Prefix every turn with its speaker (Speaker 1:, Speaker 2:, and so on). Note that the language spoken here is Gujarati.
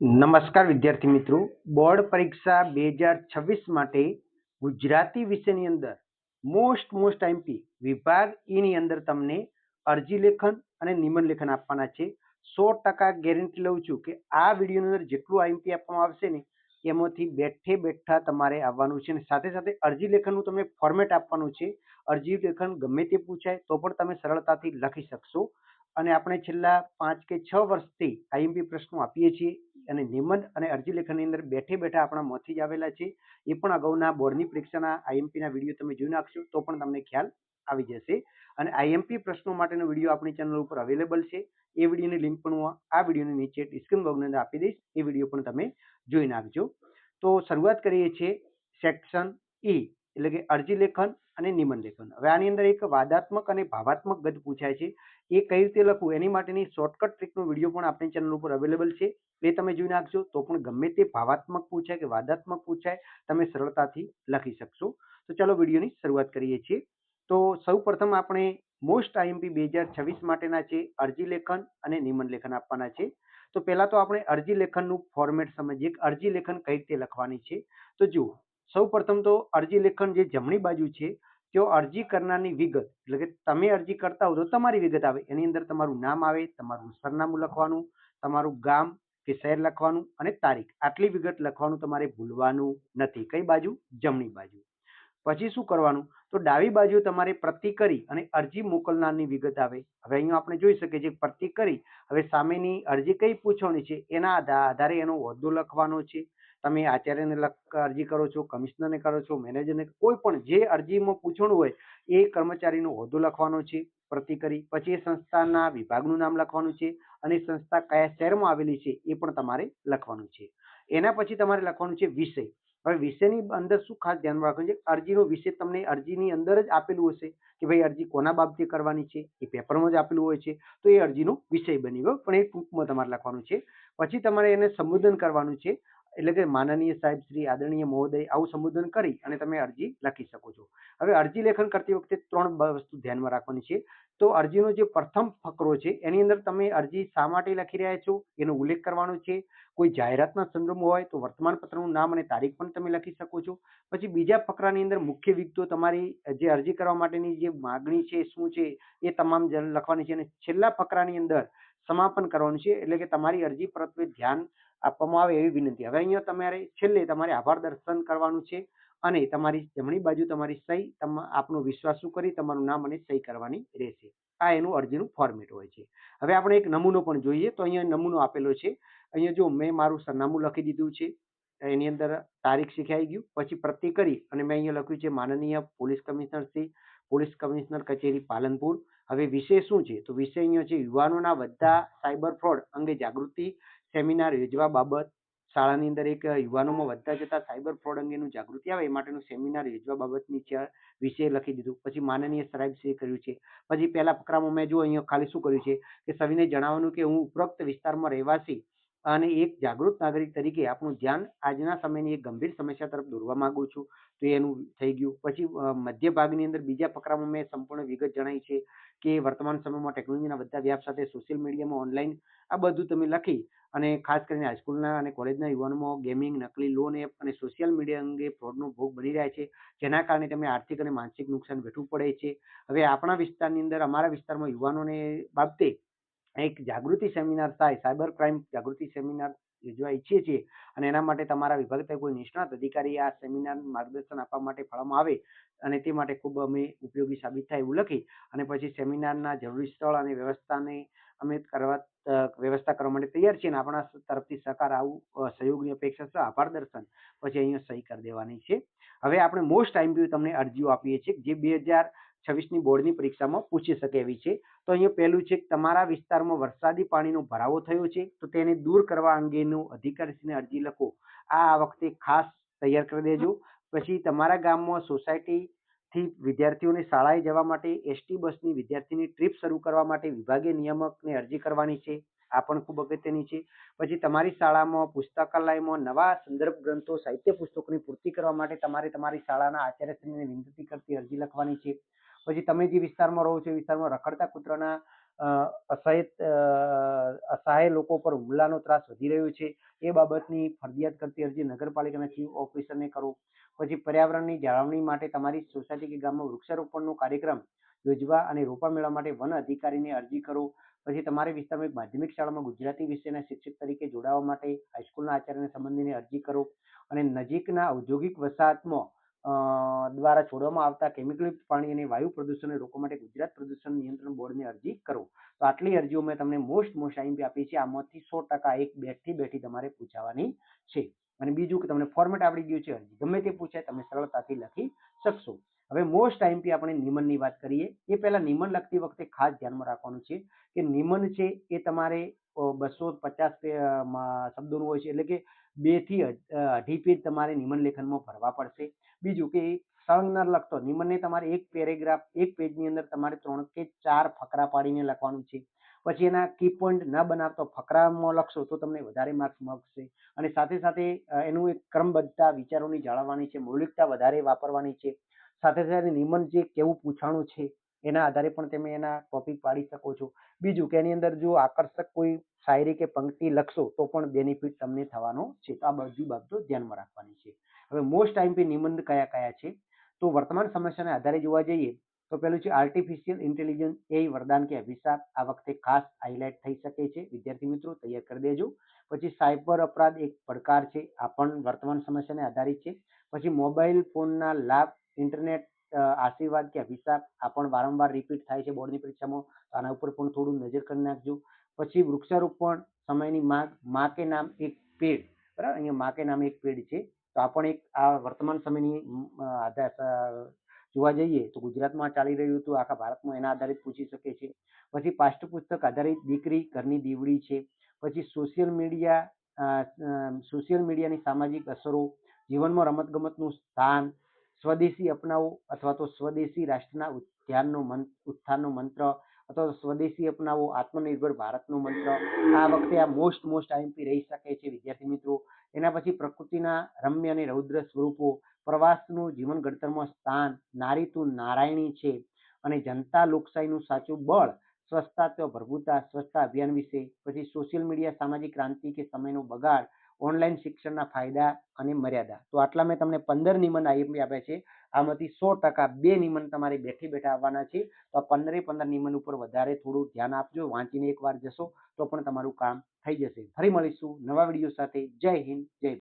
Speaker 1: નમસ્કાર વિદ્યાર્થી મિત્રો, બોર્ડ પરીક્ષા 2026 માટે ગુજરાતી વિષયની અંદર મોસ્ટ આઈએમપી વિભાગ ઈ ની અંદર તમને અરજી લેખન અને નિબંધ લેખન આપવાના છે. 100% ગેરંટી લઉં છું કે આ વિડીયોની અંદર જેટલું આઈએમપી આપવામાં આવશે ને એમાંથી બેઠા તમારે આવવાનું છે, અને સાથે સાથે અરજી લેખનનું તમને ફોર્મેટ આપવાનું છે. અરજી લેખન ગમે તે પૂછાય તો પણ તમે સરળતાથી લખી શકશો. અને આપણે છેલ્લા 5 કે 6 વર્ષથી આઈએમપી પ્રશ્નો આપીએ છીએ, અને નિબંધ અને અરજી લેખનની અંદર બેઠા આપણા મોંથી જ આવેલા છે. એ પણ અગાઉના બોર્ડની પરીક્ષાના આઈએમપીના વિડીયો તમે જોઈ નાખશો તો પણ તમને ખ્યાલ આવી જશે. અને આઈએમપી પ્રશ્નો માટેનો વિડીયો આપણી ચેનલ ઉપર અવેલેબલ છે. એ વિડીયોની લિંક પણ હું આ વિડીયોની નીચે ડિસ્ક્રિપ્શન બોક્સની અંદર આપી દઈશ. એ વિડીયો પણ તમે જોઈ નાખજો. તો શરૂઆત કરીએ છીએ સેક્શન ઈ, એટલે કે અરજી લેખન અને નિબંધ લેખન. હવે આની અંદર એક વાદાત્મક અને ભાવાત્મક ગદ્ય પૂછાય છે. એ કઈ રીતે લખવું એની માટેની શોર્ટકટ ટ્રીકનો વિડીયો પણ આપણી ચેનલ ઉપર અવેલેબલ છે. એ તમે જોઈ નાખજો તો પણ ગમે તે ભાવાત્મક પૂછાય કે વાદાત્મક પૂછાય તમે સરળતાથી લખી શકશો. તો ચાલો વિડીયોની શરૂઆત કરીએ છીએ. તો સૌ પ્રથમ આપણે મોસ્ટ આઈએમપી 2026 માટેના છે અરજી લેખન અને નિબંધ લેખન આપવાના છે. તો પહેલા તો આપણે અરજી લેખનનું ફોર્મેટ સમજીએ કે અરજી લેખન કઈ રીતે લખવાની છે. તો જુઓ, સૌ પ્રથમ તો અરજી લેખન જે જમણી બાજુ છે તો અરજી કરનારની વિગત, એટલે કે તમે અરજી કરતા હો તો તમારી વિગત આવે. એની અંદર તમારું નામ આવે, તમારું સરનામું લખવાનું, તમારું ગામ કે શહેર લખવાનું અને તારીખ. આટલી વિગત લખવાનું તમારે ભૂલવાનું નથી. કઈ બાજુ? જમણી બાજુ. પછી શું કરવાનું? તો ડાબી બાજુ તમારે પ્રતિ કરી અને અરજી મોકલનારની વિગત આવે. હવે અહીંયા આપણે જોઈ શકીએ છીએ પ્રતિ કરી, હવે સામેની અરજી કઈ પૂછવાની છે એના આધારે એનો હોદ્દો લખવાનો છે. તમે આચાર્યને અરજી કરો છો, કમિશનરને કરો છો, મેનેજરને, કોઈ પણ જે અરજીમાં પૂછવાનું હોય એ કર્મચારીનો હોદ્દો લખવાનો છે પ્રતિ કરી. પછી એ સંસ્થાના વિભાગનું નામ લખવાનું છે અને સંસ્થા કયા શહેરમાં આવેલી છે એ પણ તમારે લખવાનું છે. એના પછી તમારે લખવાનું છે વિષય. હવે વિષયની અંદર શું ખાસ ધ્યાન રાખવાનું છે? અરજીનો વિષય તમને અરજીની અંદર જ આપેલું હશે કે ભાઈ અરજી કોના બાબતે કરવાની છે, એ પેપરમાં જ આપેલું હોય છે, તો એ અરજીનો વિષય બની ગયો, પણ એ ટૂંકમાં તમારે લખવાનું છે. પછી તમારે એને સંબોધન કરવાનું છે, એટલે કે માનનીય સાહેબ શ્રી, આદરણીય મહોદય, આવું સંબોધન કરી અને તમે અરજી લખી શકો છો. હવે અરજી લેખન કરતી વખતે 3 વસ્તુ ધ્યાનમાં રાખવાની છે. તો અરજીનો જે પ્રથમ ફકરો છે એની અંદર તમે અરજી શા માટે લખી રહ્યા છો એનો ઉલ્લેખ કરવાનો છે. કોઈ જાહેરાતના સંદર્ભમાં હોય તો વર્તમાનપત્રનું નામ અને તારીખ પણ તમે લખી શકો છો. પછી બીજા ફકરાની અંદર મુખ્ય વિગતો, તમારી જે અરજી કરવા માટેની જે માગણી છે શું છે એ તમામ લખવાની છે. અને છેલ્લા ફકરાની અંદર સમાપન કરવાનું છે, એટલે કે તમારી અરજી પ્રત્યે ધ્યાન આપવામાં આવે એવી વિનંતી. હવે અહીંયા તમારે છેલ્લે તમારે આભાર દર્શન કરવાનું છે અને તમારી જમણી બાજુ તમારી સહી, આપનો વિશ્વાસુ કરી તમારું નામ અને સહી કરવાની રહેશે. આ એનું અરજીનું ફોર્મેટ હોય છે. હવે આપણે એક નમૂનો પણ જોઈએ. તો અહીંયા નમૂનો આપેલો છે. અહીંયા જો મેં મારું સરનામું લખી દીધું છે, એની અંદર તારીખ શીખાઈ ગયું. પછી પ્રતિ કરી અને મેં અહીંયા લખ્યું છે માનનીય police commissioner Shri, police commissioner કચેરી પાલનપુર. હવે વિષય શું છે? તો વિષય અહીંયા છે યુવાનોના વધતા સાયબર ફ્રોડ અંગે જાગૃતિ સેમિનાર યોજવા બાબત. શાળાની અંદર એક યુવાનોમાં વધતા જતા સાયબર ફ્રોડ અંગેનું જાગૃતિ આવે એ માટેનું સેમિનાર યોજવા બાબતની વિષય લખી દીધું. પછી માનનીય સાહેબશ્રીએ કર્યું છે. પછી પહેલા ફકરામાં મેં જો અહીંયા ખાલી શું કર્યું છે કે સવિનય જણાવવાનું કે હું ઉપરોક્ત વિસ્તારમાં રહેવાસી અને એક જાગૃત નાગરિક તરીકે આપણું ધ્યાન આજના સમયની એક ગંભીર સમસ્યા તરફ દોરવા માંગુ છું. તો એનું થઈ ગયું. પછી મધ્ય ભાગની અંદર બીજા ફકરામાં મેં સંપૂર્ણ વિગત જણાવી છે કે વર્તમાન સમયમાં ટેકનોલોજીના વધતા વ્યાપ સાથે સોશિયલ મીડિયામાં ઓનલાઈન આ બધું તમે લખી અને ખાસ કરીને હાઈસ્કૂલના અને કોલેજના યુવાનોમાં ગેમિંગ, નકલી લોન એપ અને સોશિયલ મીડિયા અંગે ફ્રોડનો ભોગ બની રહ્યા છે, જેના કારણે તેમને આર્થિક અને માનસિક નુકસાન વેઠવું પડે છે. હવે આપણા વિસ્તારની અંદર, અમારા વિસ્તારમાં યુવાનોને બાબતે એક જાગૃતિ સેમિનાર થાય, સાયબર ક્રાઇમ જાગૃતિ સેમિનાર યોજવા ઈચ્છીએ છીએ અને એના માટે તમારા વિભાગ કોઈ નિષ્ણાત અધિકારી આ સેમિનાર માર્ગદર્શન આપવા માટે ફાળવવામાં આવે અને તે માટે ખૂબ અમે ઉપયોગી સાબિત થાય એવું લખી અને પછી સેમિનારના જરૂરી સ્થળ અને વ્યવસ્થાને અમે વ્યવસ્થા કરવા માટે તૈયાર છીએ અને આપણા તરફથી સહકાર આવું સહયોગની અપેક્ષા છે. આભાર દર્શન પછી અહીંયા સહી કરી દેવાની છે. હવે આપણે મોસ્ટ આઈએમપી તમને અરજીઓ આપીએ છીએ જે 2026ની બોર્ડની પરીક્ષામાં પૂછી શકે એવી છે. તો અહીંયા પહેલું છે કે તમારા વિસ્તારમાં વરસાદી પાણીનો ભરાવો થયો છે તો તેને દૂર કરવા અંગેનું અધિકારીશ્રીને અરજી લખો. આ વખતે ખાસ તૈયાર કરી દેજો. પછી તમારા ગામમાં સોસાયટીથી વિદ્યાર્થીઓને શાળાએ જવા માટે એસટી બસની વિદ્યાર્થીની ટ્રીપ શરૂ કરવા માટે વિભાગીય નિયામકને અરજી કરવાની છે. આ પણ ખૂબ અગત્યની છે. પછી તમારી શાળામાં પુસ્તકાલયમાં નવા સંદર્ભ ગ્રંથો, સાહિત્ય પુસ્તકોની પૂર્તિ કરવા માટે તમારે તમારી શાળાના આચાર્યશ્રીને વિનંતી કરતી અરજી લખવાની છે. પછી તમે જે વિસ્તારમાં રહો છો એ વિસ્તારમાં રખડતા કૂતરાના અસહાય લોકો પર હુમલાનો ત્રાસ વધી રહ્યો છે એ બાબતની ફરજિયાત કરતી અરજી નગરપાલિકાના ચીફ ઓફિસરને કરો. પછી પર્યાવરણની જાળવણી માટે તમારી સોસાયટી કે ગામમાં વૃક્ષારોપણનો કાર્યક્રમ યોજવા અને રોપા મેળવવા માટે વન અધિકારીને અરજી કરો. પછી તમારી વિસ્તારમાં એક માધ્યમિક શાળામાં ગુજરાતી વિષયના શિક્ષક તરીકે જોડાવા માટે હાઈસ્કૂલના આચાર્યને સંબંધીને અરજી કરો. અને નજીકના ઔદ્યોગિક વસાહતમાં દ્વારા છોડવામાં આવતા કેમિકલયુક્ત પાણી અને વાયુ પ્રદૂષણને રોકવા માટે ગુજરાત પ્રદૂષણ નિયંત્રણ બોર્ડને અરજી કરો. તો આટલી અરજીઓ મેં તમને મોસ્ટ આઈએમપી આપી છે. આમાંથી 100% એક બેઠી તમારે પૂછાવાની છે. અને બીજું કે તમને ફોર્મેટ આવડી ગયું છે, અરજી ગમે તે પૂછાય તમે સરળતાથી લખી શકશો. હવે મોસ્ટ આઈએમપી આપણે નિમનની વાત કરીએ. એ પહેલા નિમન લખતી વખતે ખાસ ધ્યાનમાં રાખવાનું છે કે નિમન છે એ તમારે 250 શબ્દોનું હોય છે, એટલે કે 2 થી 2.5 પેજ તમારે નિમન લેખનમાં ભરવા પડશે. બીજું કે સળંગ ન લખતો નિમનને તમારે એક પેરેગ્રાફ એક પેજની અંદર તમારે 3 કે 4 ફકરા પાડીને લખવાનું છે. પછી એના કી પોઈન્ટ ન બનાવતો ફકરામાં લખશો તો તમને વધારે માર્ક્સ મળશે. અને સાથે સાથે એનું એક ક્રમબદ્ધતા વિચારોની જાળવવાની છે, મૌલિકતા વધારે વાપરવાની છે. સાથે સાથે નિમન જે કેવું પૂછાણું છે એના આધારે પણ તમે એના ટોપિક પાડી શકો છો. બીજું કે એની અંદર જો આકર્ષક કોઈ શાયરી કે પંક્તિ લખશો તો પણ બેનિફિટ તમને થવાનો છે. તો આ બધી બાબતો ધ્યાનમાં રાખવાની છે. હવે મોસ્ટ આઈએમપી નિબંધ કયા કયા છે? તો વર્તમાન સમસ્યાને આધારે જોવા જઈએ તો પેલું છે આર્ટિફિશિયલ ઇન્ટેલિજન્સ એ વરદાન કે અભિશાપ. આ વખતે ખાસ હાઇલાઇટ થઈ શકે છે. વિદ્યાર્થી મિત્રો તૈયાર કરી દેજો. પછી સાયબર અપરાધ એક પડકાર છે. આ પણ વર્તમાન સમસ્યાને આધારિત છે. પછી મોબાઈલ ફોનના લાભ, ઇન્ટરનેટ આશીર્વાદ કે અભિશાપ. આ પણ વારંવાર રિપીટ થાય છે બોર્ડની પરીક્ષામાં. આના ઉપર પણ થોડું નજર કરી નાખજો. પછી વૃક્ષારોપણ સમયની માંગ, મા કે નામ એક પેડ. બરાબર, અહીંયા મા કે નામ એક પેડ છે. તો આ પણ એક આ વર્તમાન સમયની જોવા જઈએ તો ગુજરાતમાં ચાલી રહ્યું હતું, આખા ભારતમાં એના આધારિત પૂછી શકે છે. પછી પાઠ્યપુસ્તક આધારિત દીકરી ઘરની દીવડી છે. પછી સોશિયલ મીડિયાની સામાજિક અસરો, જીવનમાં રમતગમતનું સ્થાન, સ્વદેશી અપનાવો અથવા તો સ્વદેશી રાષ્ટ્રના ઉત્થાનનો મંત્ર અથવા તો સ્વદેશી અપનાવો આત્મનિર્ભર ભારતનો મંત્ર. આ વખતે આ મોસ્ટ આઈએમપી રહી શકે છે વિદ્યાર્થી મિત્રો. એના પછી પ્રકૃતિના રમ્ય અને રૌદ્ર સ્વરૂપો, પ્રવાસનું જીવન ઘડતરમાં સ્થાન, નારી તું નારાયણી છે અને જનતા લોકશાહીનું સાચું બળ, સ્વચ્છતા તો પ્રભુતા, સ્વચ્છતા અભિયાન વિશે. પછી સોશિયલ મીડિયા સામાજિક ક્રાંતિ કે સમયનો બગાડ, ઓનલાઈન શિક્ષણના ફાયદા અને મર્યાદા. તો આટલા મેં તમને 15 નિબંધ આઈએમપી આપ્યા છે. આમાંથી 100% 2 નિબંધ તમારે બેઠા આવવાના છે. તો આ 15 નિબંધ ઉપર વધારે થોડું ધ્યાન આપજો. વાંચીને એકવાર જશો તો પણ તમારું કામ થઈ જશે. ફરી મળીશું નવા વિડીયો સાથે. જય હિન્દ, જય ભારત.